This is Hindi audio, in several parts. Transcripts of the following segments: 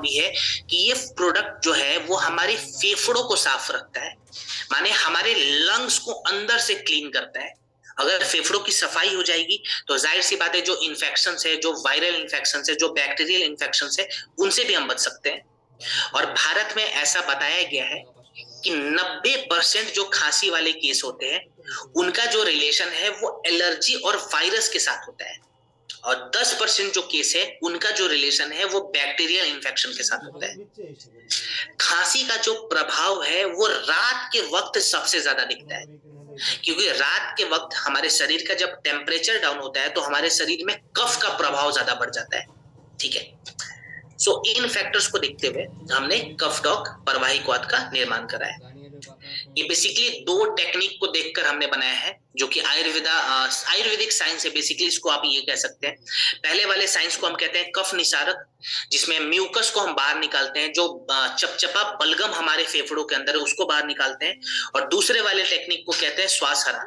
भी है कि ये प्रोडक्ट जो है वो हमारे फेफड़ों को साफ रखता है, माने हमारे लंग्स को अंदर से क्लीन करता है। अगर फेफड़ों की सफाई हो जाएगी तो जाहिर सी बात है जो इन्फेक्शंस है, जो वायरल इन्फेक्शंस है, जो बैक्टीरियल इन्फेक्शंस है, उनसे भी हम बच सकते हैं। और भारत में ऐसा बताया गया है कि 90% जो खांसी वाले केस होते हैं उनका जो रिलेशन है वो एलर्जी और वायरस के साथ होता है, और 10% जो केस है उनका जो रिलेशन है वो बैक्टीरियल इन्फेक्शन के साथ होता है। खांसी का जो प्रभाव है वो रात के वक्त सबसे ज्यादा दिखता है, क्योंकि रात के वक्त हमारे शरीर का जब टेम्परेचर डाउन होता है तो हमारे शरीर में कफ का प्रभाव ज्यादा बढ़ जाता है। ठीक है, सो इन फैक्टर्स को देखते हुए हमने कफ डॉग परवाही क्वाथ का निर्माण करा है। ये बेसिकली दो टेक्निक को देखकर हमने बनाया है, जो कि आयुर्वेदिक साइंस है, बेसिकली इसको आप ये कह सकते हैं। पहले वाले साइंस को हम कहते हैं कफ निसारक, जिसमें म्यूकस को हम बाहर निकालते हैं, जो चपचपा बलगम हमारे फेफड़ों के अंदर है उसको बाहर निकालते हैं। और दूसरे वाले टेक्निक को कहते हैं श्वास हरा,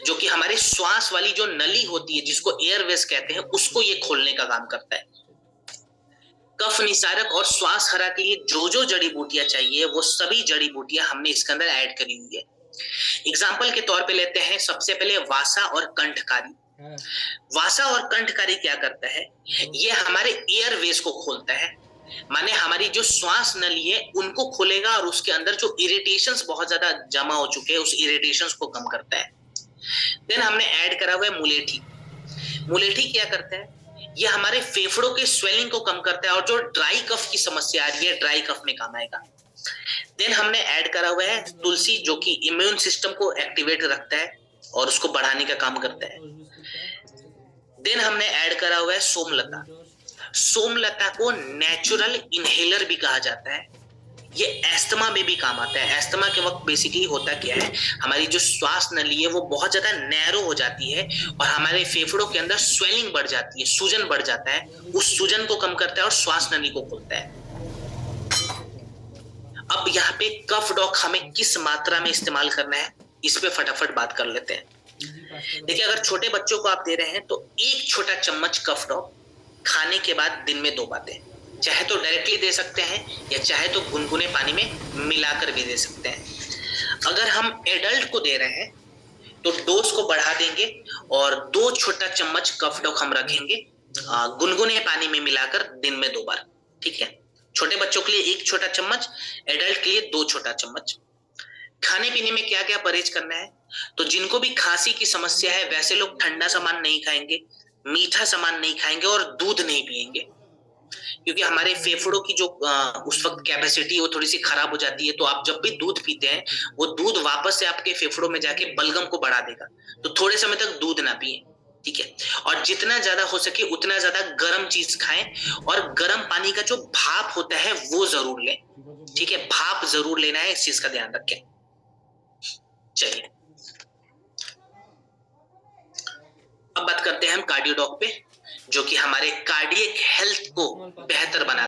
जो कि हमारे श्वास वाली जो नली होती है जिसको एयरवेज कहते हैं उसको ये खोलने का काम करता है। कफ निसारक और श्वास हरा के लिए जो जो जड़ी बूटियां चाहिए वो सभी जड़ी बूटियां हमने इसके अंदर ऐड करी हुई है। एग्जाम्पल के तौर पे लेते हैं सबसे पहले वासा और कंठकारी। वासा और कंठकारी क्या करता है, ये हमारे एयरवेज को खोलता है, माने हमारी जो श्वास नली है उनको खोलेगा और उसके अंदर जो इरिटेशंस बहुत ज्यादा जमा हो चुके हैं उस इरिटेशंस को कम करता है। देन हमने ऐड करा हुआ है मुलेठी। मुलेठी क्या करता है, ये हमारे फेफड़ों के स्वेलिंग को कम करता है और जो ड्राई कफ की समस्या आ रही है ड्राई कफ में काम आएगा। देन हमने ऐड करा हुआ है तुलसी, जो कि इम्यून सिस्टम को एक्टिवेट रखता है और उसको बढ़ाने का काम करता है। देन हमने ऐड करा हुआ है सोमलता। सोमलता को नेचुरल इनहेलर भी कहा जाता है, ये एस्थमा में भी काम आता है। एस्थमा के वक्त बेसिकली होता क्या है, हमारी जो श्वास नली है वो बहुत ज्यादा नैरो हो जाती है और हमारे फेफड़ों के अंदर स्वेलिंग बढ़ जाती है, सूजन बढ़ जाता है, उस सूजन को कम करता है और श्वास नली को खोलता है। अब यहाँ पे कफ डॉग हमें किस मात्रा में इस्तेमाल करना है इस पे फटाफट बात कर लेते हैं। देखिए, अगर छोटे बच्चों को आप दे रहे हैं तो एक छोटा चम्मच कफ डॉग खाने के बाद दिन में 2 बातें, चाहे तो डायरेक्टली दे सकते हैं या चाहे तो गुनगुने पानी में मिलाकर भी दे सकते हैं। अगर हम एडल्ट को दे रहे हैं तो डोज को बढ़ा देंगे और 2 छोटा चम्मच कफ डॉग हम रखेंगे गुनगुने पानी में मिलाकर दिन में 2 बार। ठीक है, छोटे बच्चों के लिए 1 छोटा चम्मच, एडल्ट के लिए 2 छोटा चम्मच। खाने पीने में क्या क्या परहेज करना है, तो जिनको भी खांसी की समस्या है वैसे लोग ठंडा सामान नहीं खाएंगे, मीठा सामान नहीं खाएंगे और दूध नहीं पिएंगे, क्योंकि हमारे फेफड़ों की जो उस वक्त कैपेसिटी वो थोड़ी सी खराब हो जाती है। तो आप जब भी दूध पीते हैं वो दूध वापस से आपके फेफड़ों में जाके बलगम को बढ़ा देगा, तो थोड़े समय तक दूध ना पिए। ठीक है, और जितना ज्यादा हो सके उतना ज्यादा गर्म चीज खाएं और गर्म पानी का जो भाप होता है वो जरूर लें। ठीक है, भाप जरूर लेना है, इस चीज का ध्यान रखें। चलिए अब बात करते हैं हम कार्डियो डॉग पे, जो कि हमारे कार्डियक हेल्थ को बेहतर बना